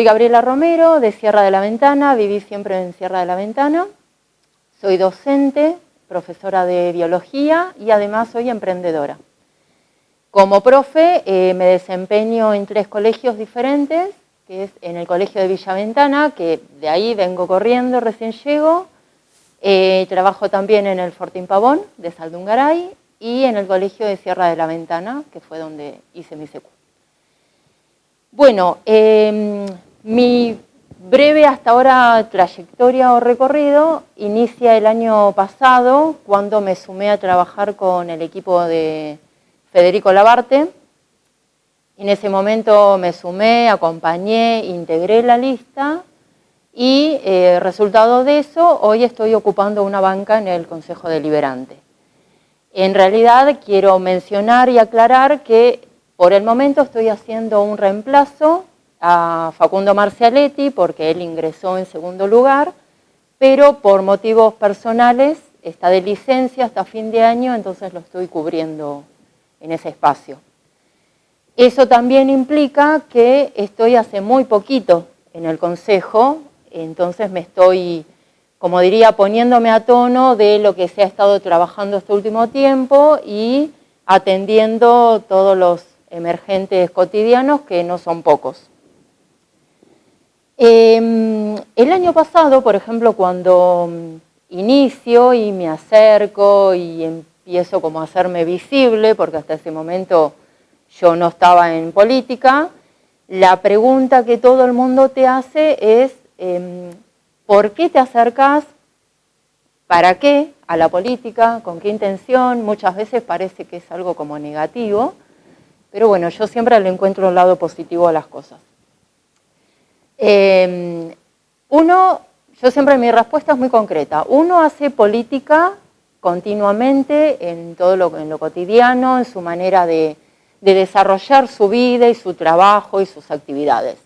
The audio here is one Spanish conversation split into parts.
Soy Gabriela Romero, de Sierra de la Ventana, viví siempre en Sierra de la Ventana. Soy docente, profesora de biología y además soy emprendedora. Como profe me desempeño en 3 colegios diferentes, que es en el colegio de Villa Ventana, que de ahí vengo corriendo, recién llego. Trabajo también en el Fortín Pavón de Saldungaray y en el colegio de Sierra de la Ventana, que fue donde hice mi secu. Bueno, mi breve hasta ahora trayectoria o recorrido inicia el año pasado cuando me sumé a trabajar con el equipo de Federico Labarte. En ese momento me sumé, acompañé, integré la lista y resultado de eso, hoy estoy ocupando una banca en el Consejo Deliberante. En realidad quiero mencionar y aclarar que por el momento estoy haciendo un reemplazo a Facundo Marcialetti porque él ingresó en segundo lugar, pero por motivos personales está de licencia hasta fin de año, entonces lo estoy cubriendo en ese espacio. Eso también implica que estoy hace muy poquito en el Consejo, entonces me estoy, como diría, poniéndome a tono de lo que se ha estado trabajando este último tiempo y atendiendo todos los emergentes cotidianos, que no son pocos. El año pasado, por ejemplo, cuando inicio y me acerco y empiezo como a hacerme visible, porque hasta ese momento yo no estaba en política, la pregunta que todo el mundo te hace es ¿por qué te acercas? ¿Para qué? A la política, ¿con qué intención? Muchas veces parece que es algo como negativo, pero bueno, yo siempre le encuentro el lado positivo a las cosas. Yo siempre mi respuesta es muy concreta. Uno hace política continuamente en todo en lo cotidiano, en su manera de desarrollar su vida y su trabajo y sus actividades.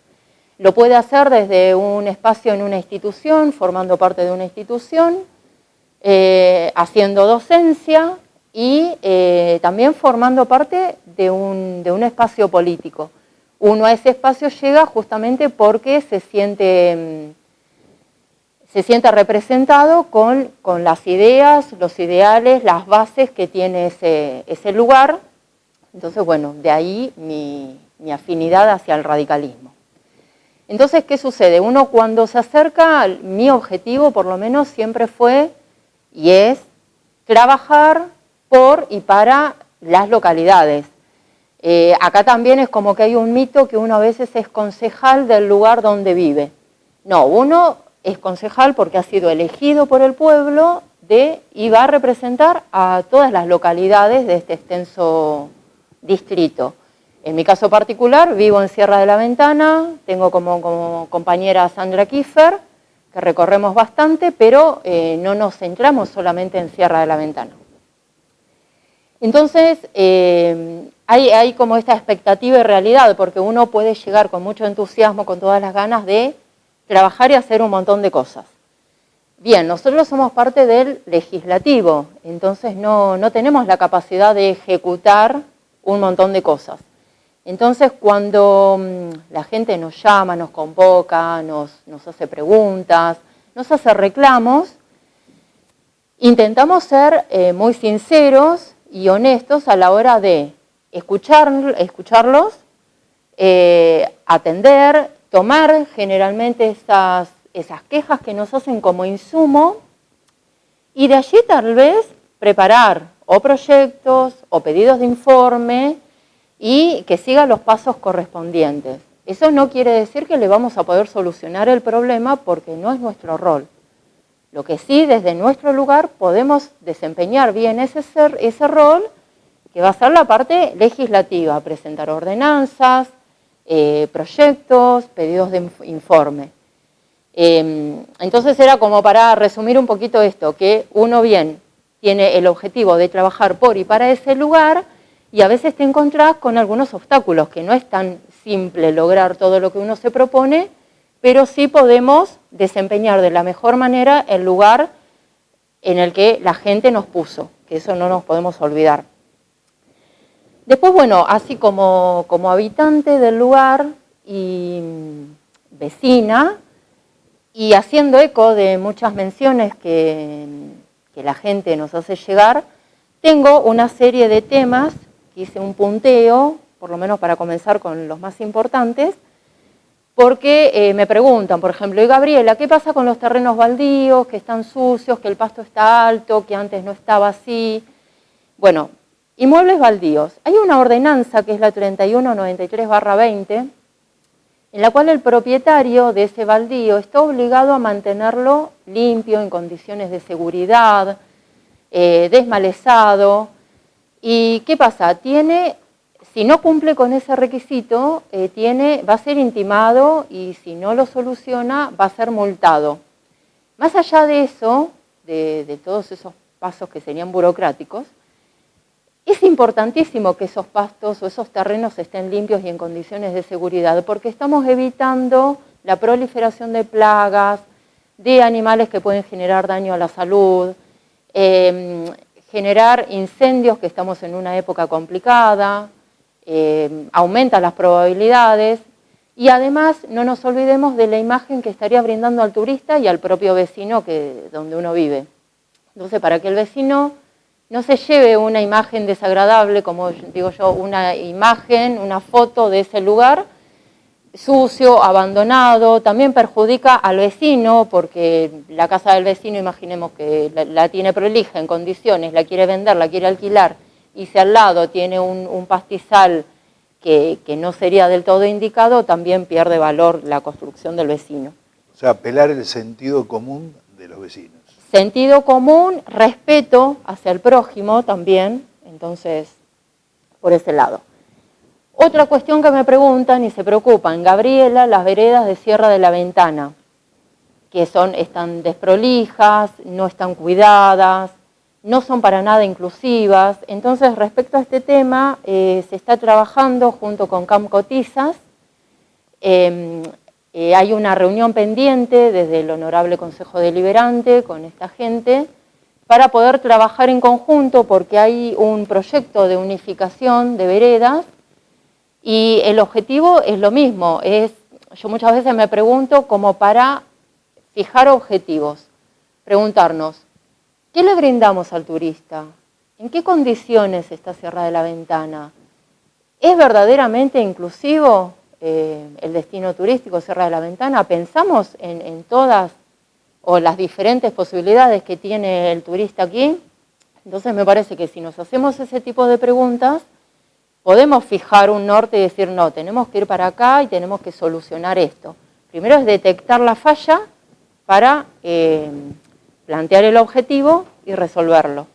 Lo puede hacer desde un espacio en una institución, formando parte de una institución, haciendo docencia y también formando parte de un espacio político. Uno a ese espacio llega justamente porque se siente representado con las ideas, los ideales, las bases que tiene ese lugar. Entonces, bueno, de ahí mi afinidad hacia el radicalismo. Entonces, ¿qué sucede? Uno cuando se acerca, mi objetivo por lo menos siempre fue y es trabajar por y para las localidades. Acá también es como que hay un mito que uno a veces es concejal del lugar donde vive. No, uno es concejal porque ha sido elegido por el pueblo y va a representar a todas las localidades de este extenso distrito. En mi caso particular, vivo en Sierra de la Ventana, tengo como compañera a Sandra Kiefer, que recorremos bastante, pero no nos centramos solamente en Sierra de la Ventana. Entonces, hay como esta expectativa y realidad, porque uno puede llegar con mucho entusiasmo, con todas las ganas de trabajar y hacer un montón de cosas. Bien, nosotros somos parte del legislativo, entonces no tenemos la capacidad de ejecutar un montón de cosas. Entonces, cuando la gente nos llama, nos convoca, nos hace preguntas, nos hace reclamos, intentamos ser muy sinceros y honestos a la hora de escucharlos, atender, tomar generalmente esas quejas que nos hacen como insumo y de allí tal vez preparar o proyectos o pedidos de informe y que sigan los pasos correspondientes. Eso no quiere decir que le vamos a poder solucionar el problema porque no es nuestro rol. Lo que sí, desde nuestro lugar podemos desempeñar bien ese rol, que va a ser la parte legislativa, presentar ordenanzas, proyectos, pedidos de informe. Entonces era como para resumir un poquito esto, que uno bien tiene el objetivo de trabajar por y para ese lugar y a veces te encontrás con algunos obstáculos, que no es tan simple lograr todo lo que uno se propone, pero sí podemos desempeñar de la mejor manera el lugar en el que la gente nos puso, que eso no nos podemos olvidar. Después, bueno, así como habitante del lugar y vecina, y haciendo eco de muchas menciones que la gente nos hace llegar, tengo una serie de temas, hice un punteo, por lo menos para comenzar con los más importantes, porque me preguntan, por ejemplo, y Gabriela, ¿qué pasa con los terrenos baldíos, que están sucios, que el pasto está alto, que antes no estaba así? Bueno, inmuebles baldíos. Hay una ordenanza que es la 3193/20, en la cual el propietario de ese baldío está obligado a mantenerlo limpio, en condiciones de seguridad, desmalezado. ¿Y qué pasa? Si no cumple con ese requisito, va a ser intimado y si no lo soluciona, va a ser multado. Más allá de eso, de todos esos pasos que serían burocráticos, es importantísimo que esos pastos o esos terrenos estén limpios y en condiciones de seguridad, porque estamos evitando la proliferación de plagas, de animales que pueden generar daño a la salud, generar incendios, que estamos en una época complicada, aumenta las probabilidades, y además no nos olvidemos de la imagen que estaría brindando al turista y al propio vecino donde uno vive. Entonces, para que el vecino no se lleve una imagen desagradable, como digo yo, una imagen, una foto de ese lugar sucio, abandonado, también perjudica al vecino, porque la casa del vecino, imaginemos que la tiene prolija, en condiciones, la quiere vender, la quiere alquilar, y si al lado tiene un pastizal que no sería del todo indicado, también pierde valor la construcción del vecino. O sea, apelar el sentido común de los vecinos. Sentido común, respeto hacia el prójimo también, entonces, por ese lado. Otra cuestión que me preguntan y se preocupan, Gabriela, las veredas de Sierra de la Ventana, que están desprolijas, no están cuidadas, no son para nada inclusivas. Entonces, respecto a este tema, se está trabajando junto con CAM Cotizas. Hay una reunión pendiente desde el Honorable Consejo Deliberante con esta gente para poder trabajar en conjunto, porque hay un proyecto de unificación de veredas y el objetivo es lo mismo. Yo muchas veces me pregunto como para fijar objetivos, preguntarnos, ¿qué le brindamos al turista? ¿En qué condiciones está Sierra de la Ventana? ¿Es verdaderamente inclusivo el destino turístico Sierra de la Ventana? ¿Pensamos en todas o las diferentes posibilidades que tiene el turista aquí? Entonces me parece que si nos hacemos ese tipo de preguntas, podemos fijar un norte y decir, no, tenemos que ir para acá y tenemos que solucionar esto. Primero es detectar la falla para plantear el objetivo y resolverlo.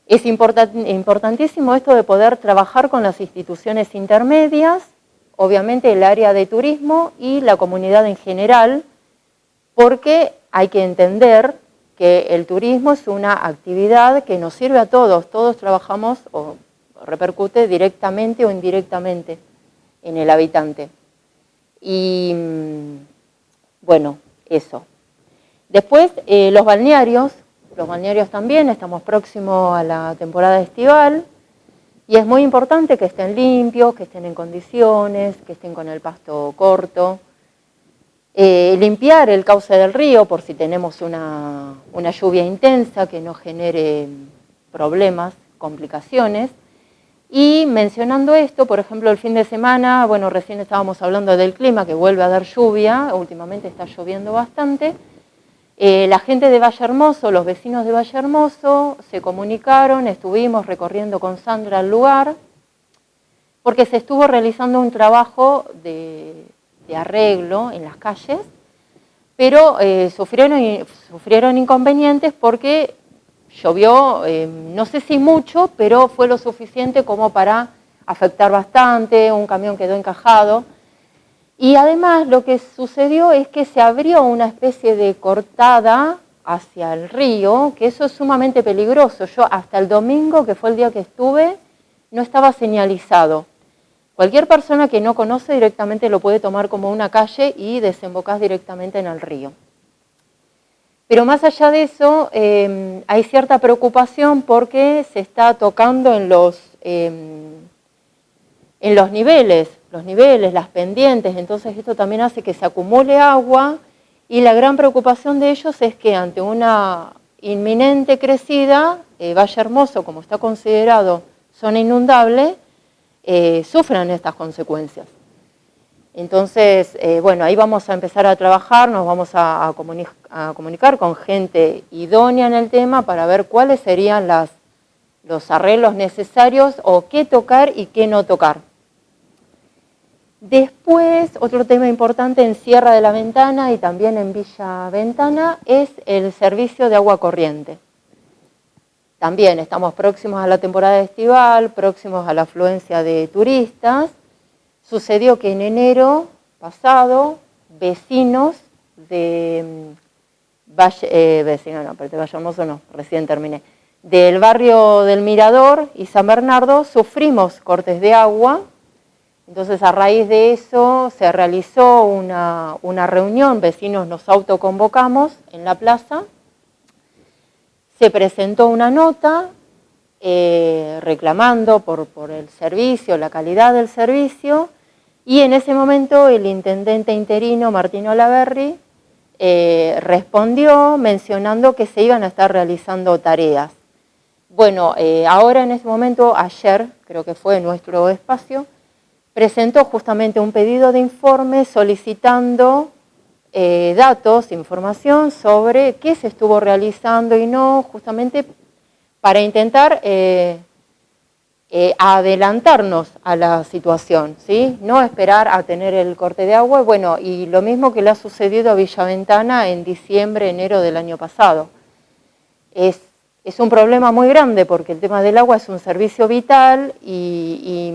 Es importantísimo esto de poder trabajar con las instituciones intermedias, obviamente el área de turismo y la comunidad en general, porque hay que entender que el turismo es una actividad que nos sirve a todos trabajamos o repercute directamente o indirectamente en el habitante. Y bueno, eso. Después, los balnearios también, estamos próximos a la temporada estival y es muy importante que estén limpios, que estén en condiciones, que estén con el pasto corto. Limpiar el cauce del río por si tenemos una lluvia intensa que no genere problemas, complicaciones. Y mencionando esto, por ejemplo, el fin de semana, bueno, recién estábamos hablando del clima, que vuelve a dar lluvia, últimamente está lloviendo bastante. La gente de Valle Hermoso, los vecinos de Valle Hermoso, se comunicaron, estuvimos recorriendo con Sandra el lugar, porque se estuvo realizando un trabajo de arreglo en las calles, pero sufrieron inconvenientes porque llovió, no sé si mucho, pero fue lo suficiente como para afectar bastante, un camión quedó encajado. Y además lo que sucedió es que se abrió una especie de cortada hacia el río, que eso es sumamente peligroso. Yo hasta el domingo, que fue el día que estuve, no estaba señalizado. Cualquier persona que no conoce directamente lo puede tomar como una calle y desembocar directamente en el río. Pero más allá de eso, hay cierta preocupación porque se está tocando en los niveles. los niveles, las pendientes, entonces esto también hace que se acumule agua y la gran preocupación de ellos es que ante una inminente crecida, Valle Hermoso, como está considerado zona inundable, sufran estas consecuencias. Entonces, bueno, ahí vamos a empezar a trabajar, nos vamos a comunicar con gente idónea en el tema para ver cuáles serían los arreglos necesarios o qué tocar y qué no tocar. Después, otro tema importante en Sierra de la Ventana y también en Villa Ventana es el servicio de agua corriente. También estamos próximos a la temporada estival, próximos a la afluencia de turistas. Sucedió que en enero pasado, vecinos de Valle Hermoso no, recién terminé, del barrio del Mirador y San Bernardo sufrimos cortes de agua. Entonces, a raíz de eso se realizó una reunión, vecinos nos autoconvocamos en la plaza, se presentó una nota reclamando por el servicio, la calidad del servicio, y en ese momento el intendente interino, Martín Olaverri, respondió mencionando que se iban a estar realizando tareas. Bueno, ahora en ese momento, ayer, creo que fue en nuestro espacio, presentó justamente un pedido de informe solicitando datos, información sobre qué se estuvo realizando y no, justamente para intentar adelantarnos a la situación, ¿sí? No esperar a tener el corte de agua. Bueno, y lo mismo que le ha sucedido a Villa Ventana en diciembre, enero del año pasado. Es un problema muy grande porque el tema del agua es un servicio vital y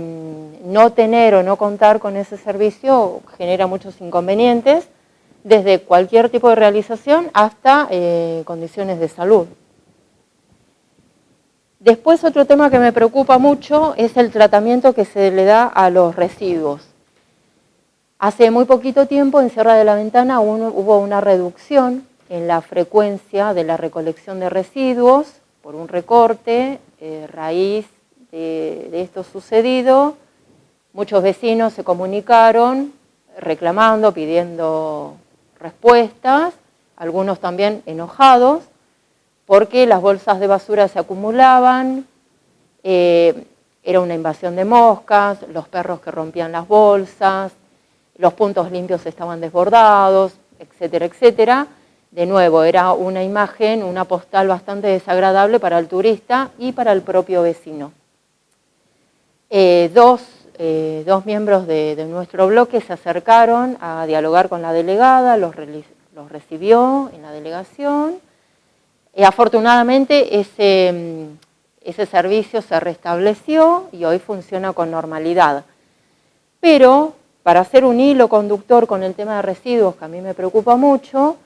no tener o no contar con ese servicio genera muchos inconvenientes, desde cualquier tipo de realización hasta condiciones de salud. Después, otro tema que me preocupa mucho es el tratamiento que se le da a los residuos. Hace muy poquito tiempo en Sierra de la Ventana hubo una reducción en la frecuencia de la recolección de residuos por un recorte, raíz de esto sucedido. Muchos vecinos se comunicaron reclamando, pidiendo respuestas, algunos también enojados, porque las bolsas de basura se acumulaban, era una invasión de moscas, los perros que rompían las bolsas, los puntos limpios estaban desbordados, etcétera, etcétera. De nuevo, era una imagen, una postal bastante desagradable para el turista y para el propio vecino. Dos miembros de nuestro bloque se acercaron a dialogar con la delegada, los recibió en la delegación. Afortunadamente ese servicio se restableció y hoy funciona con normalidad. Pero para hacer un hilo conductor con el tema de residuos, que a mí me preocupa mucho,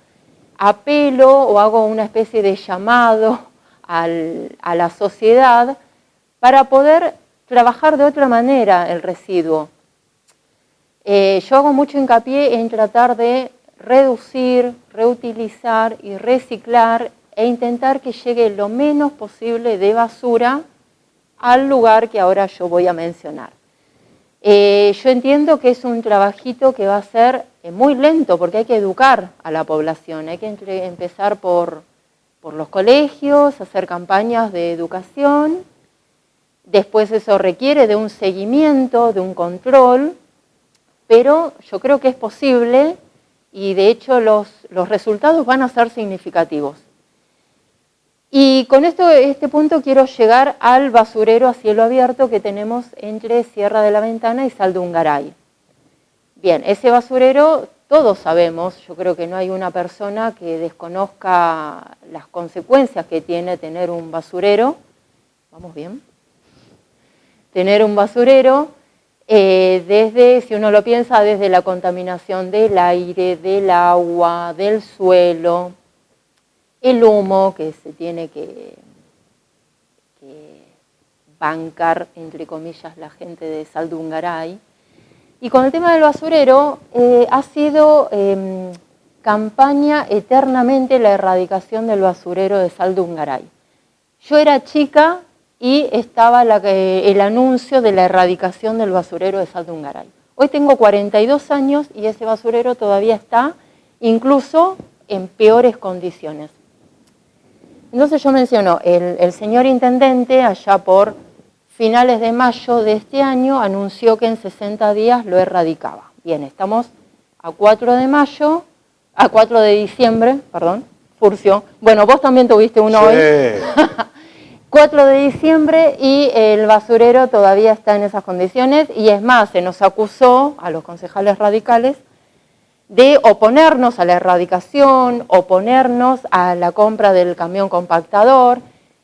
apelo o hago una especie de llamado a la sociedad para poder trabajar de otra manera el residuo. Yo hago mucho hincapié en tratar de reducir, reutilizar y reciclar e intentar que llegue lo menos posible de basura al lugar que ahora yo voy a mencionar. Yo entiendo que es un trabajito que va a ser muy lento porque hay que educar a la población, hay que empezar por los colegios, hacer campañas de educación, después eso requiere de un seguimiento, de un control, pero yo creo que es posible y de hecho los resultados van a ser significativos. Y con este punto quiero llegar al basurero a cielo abierto que tenemos entre Sierra de la Ventana y Saldungaray. Bien, ese basurero todos sabemos, yo creo que no hay una persona que desconozca las consecuencias que tiene tener un basurero. ¿Vamos bien? Tener un basurero, si uno lo piensa, desde la contaminación del aire, del agua, del suelo, el humo que se tiene que bancar, entre comillas, la gente de Saldungaray. Y con el tema del basurero, ha sido campaña eternamente la erradicación del basurero de Saldungaray. Yo era chica y estaba el anuncio de la erradicación del basurero de Saldungaray. Hoy tengo 42 años y ese basurero todavía está incluso en peores condiciones. Entonces yo menciono, el señor intendente allá por finales de mayo de este año anunció que en 60 días lo erradicaba. Bien, estamos a 4 de diciembre, perdón, Furcio. Bueno, vos también tuviste uno hoy. 4 de diciembre y el basurero todavía está en esas condiciones y es más, se nos acusó a los concejales radicales de oponernos a la erradicación, oponernos a la compra del camión compactador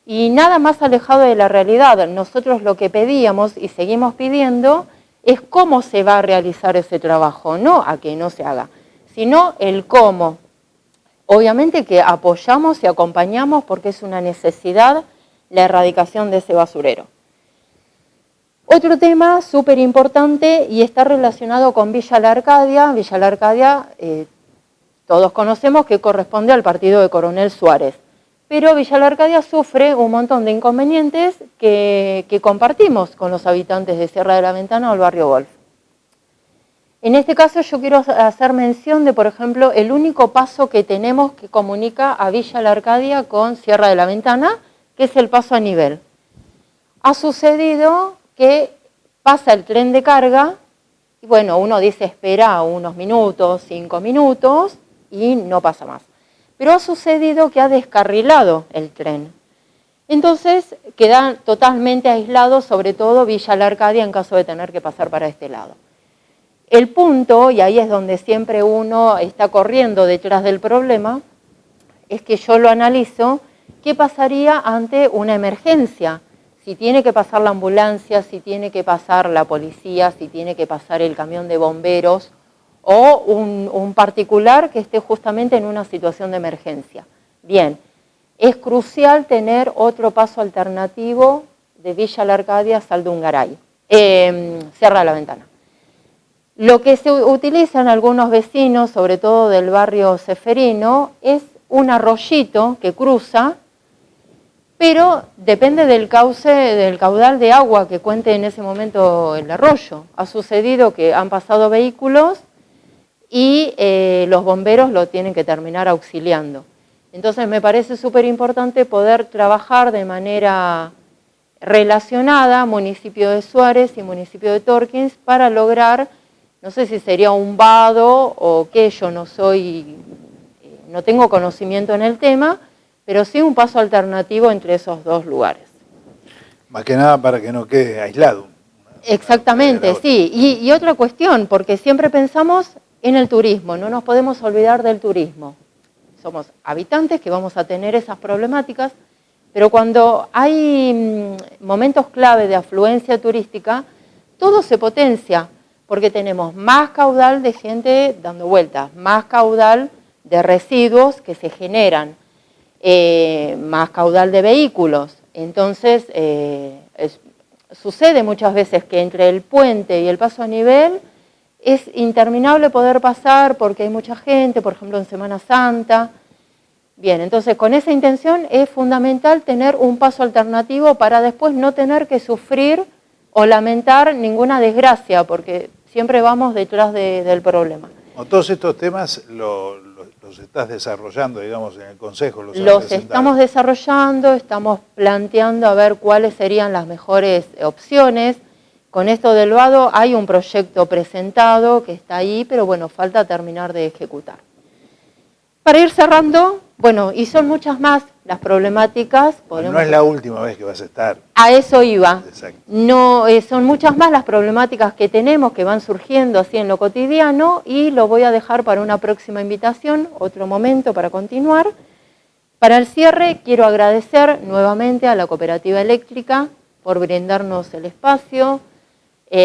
y nada más alejado de la realidad. Nosotros lo que pedíamos y seguimos pidiendo es cómo se va a realizar ese trabajo, no a que no se haga, sino el cómo. Obviamente que apoyamos y acompañamos porque es una necesidad la erradicación de ese basurero. Otro tema súper importante y está relacionado con Villa La Arcadia. Villa La Arcadia, todos conocemos que corresponde al partido de Coronel Suárez, pero Villa La Arcadia sufre un montón de inconvenientes que compartimos con los habitantes de Sierra de la Ventana o el barrio Golf. En este caso yo quiero hacer mención de, por ejemplo, el único paso que tenemos que comunica a Villa La Arcadia con Sierra de la Ventana, que es el paso a nivel. Ha sucedido que pasa el tren de carga y bueno, uno dice espera unos minutos, 5 minutos y no pasa más. Pero ha sucedido que ha descarrilado el tren. Entonces queda totalmente aislado, sobre todo Villa La Arcadia en caso de tener que pasar para este lado. El punto, y ahí es donde siempre uno está corriendo detrás del problema, es que yo lo analizo, ¿qué pasaría ante una emergencia? Si tiene que pasar la ambulancia, si tiene que pasar la policía, si tiene que pasar el camión de bomberos o un particular que esté justamente en una situación de emergencia. Bien, es crucial tener otro paso alternativo de Villa La Arcadia a Saldungaray, Sierra de la Ventana. Lo que se utiliza en algunos vecinos, sobre todo del barrio Ceferino, es un arroyito que cruza, pero depende del cauce, del caudal de agua que cuente en ese momento el arroyo. Ha sucedido que han pasado vehículos y los bomberos lo tienen que terminar auxiliando. Entonces me parece súper importante poder trabajar de manera relacionada, municipio de Suárez y municipio de Torkins, para lograr, no sé si sería un vado o qué, yo no tengo conocimiento en el tema, pero sí un paso alternativo entre esos dos lugares. Más que nada para que no quede aislado. Exactamente, sí. Y otra cuestión, porque siempre pensamos en el turismo, no nos podemos olvidar del turismo. Somos habitantes que vamos a tener esas problemáticas, pero cuando hay momentos clave de afluencia turística, todo se potencia, porque tenemos más caudal de gente dando vueltas, más caudal de residuos que se generan, más caudal de vehículos. Entonces, sucede muchas veces que entre el puente y el paso a nivel es interminable poder pasar porque hay mucha gente, por ejemplo en Semana Santa. Bien, entonces con esa intención es fundamental tener un paso alternativo para después no tener que sufrir o lamentar ninguna desgracia, porque siempre vamos detrás del problema. Todos estos temas los estás desarrollando, digamos, en el Consejo. Los estamos desarrollando, estamos planteando a ver cuáles serían las mejores opciones. Con esto del vado hay un proyecto presentado que está ahí, pero bueno, falta terminar de ejecutar. Para ir cerrando, bueno, y son muchas más las problemáticas. No es la última vez que vas a estar. A eso iba. Exacto. No, son muchas más las problemáticas que tenemos, que van surgiendo así en lo cotidiano, y lo voy a dejar para una próxima invitación, otro momento para continuar. Para el cierre, quiero agradecer nuevamente a la Cooperativa Eléctrica por brindarnos el espacio,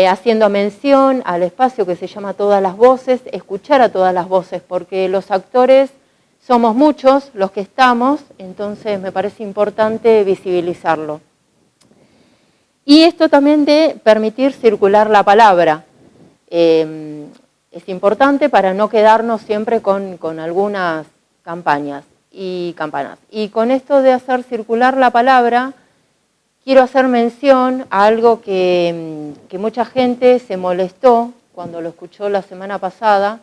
haciendo mención al espacio que se llama Todas las Voces, escuchar a todas las voces, porque los actores somos muchos los que estamos, entonces me parece importante visibilizarlo. Y esto también de permitir circular la palabra. Es importante para no quedarnos siempre con algunas campañas y campanas. Y con esto de hacer circular la palabra, quiero hacer mención a algo que mucha gente se molestó cuando lo escuchó la semana pasada,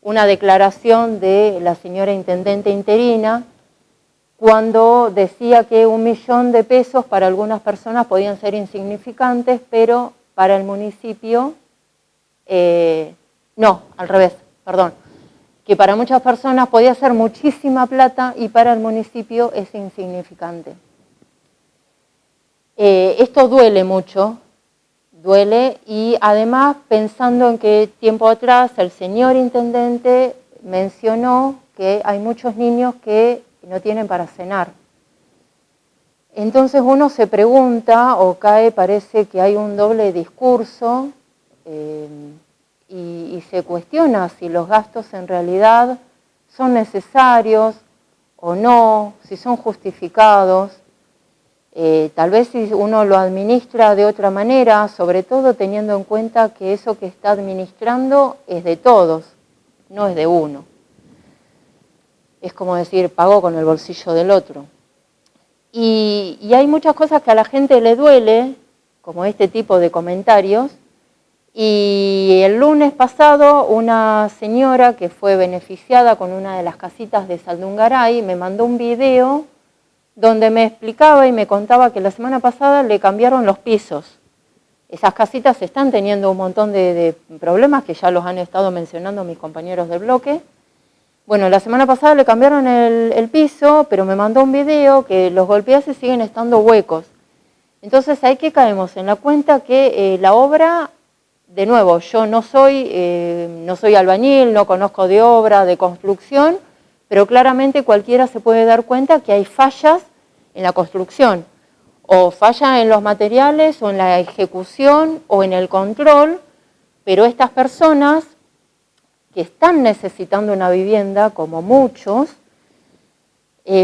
una declaración de la señora intendente interina, cuando decía que 1 millón de pesos para algunas personas podían ser insignificantes, pero para el municipio, no, al revés, perdón, que para muchas personas podía ser muchísima plata y para el municipio es insignificante. Esto duele mucho, duele, y además pensando en que tiempo atrás el señor intendente mencionó que hay muchos niños que no tienen para cenar. Entonces uno se pregunta, o cae, parece que hay un doble discurso, y se cuestiona si los gastos en realidad son necesarios o no, si son justificados. Tal vez si uno lo administra de otra manera, sobre todo teniendo en cuenta que eso que está administrando es de todos, no es de uno. Es como decir, pagó con el bolsillo del otro. Y hay muchas cosas que a la gente le duele, como este tipo de comentarios. Y el lunes pasado una señora que fue beneficiada con una de las casitas de Saldungaray me mandó un video donde me explicaba y me contaba que la semana pasada le cambiaron los pisos. Esas casitas están teniendo un montón de problemas que ya los han estado mencionando mis compañeros del bloque. Bueno, la semana pasada le cambiaron el piso, pero me mandó un video que los golpeas y siguen estando huecos. Entonces, ¿ahí qué caemos? En la cuenta que la obra, de nuevo, yo no soy albañil, no conozco de obra, de construcción, pero claramente cualquiera se puede dar cuenta que hay fallas en la construcción, o falla en los materiales, o en la ejecución, o en el control, pero estas personas que están necesitando una vivienda, como muchos,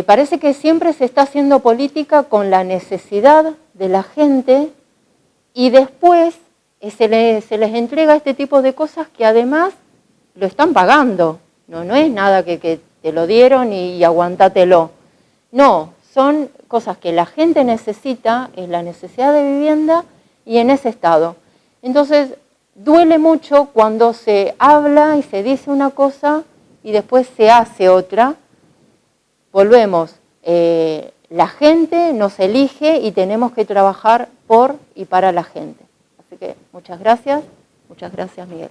parece que siempre se está haciendo política con la necesidad de la gente y después se les entrega este tipo de cosas que además lo están pagando. No es nada que te lo dieron y aguantátelo. No, son cosas que la gente necesita, es la necesidad de vivienda y en ese estado. Entonces, duele mucho cuando se habla y se dice una cosa y después se hace otra. Volvemos, la gente nos elige y tenemos que trabajar por y para la gente. Así que muchas gracias Miguel.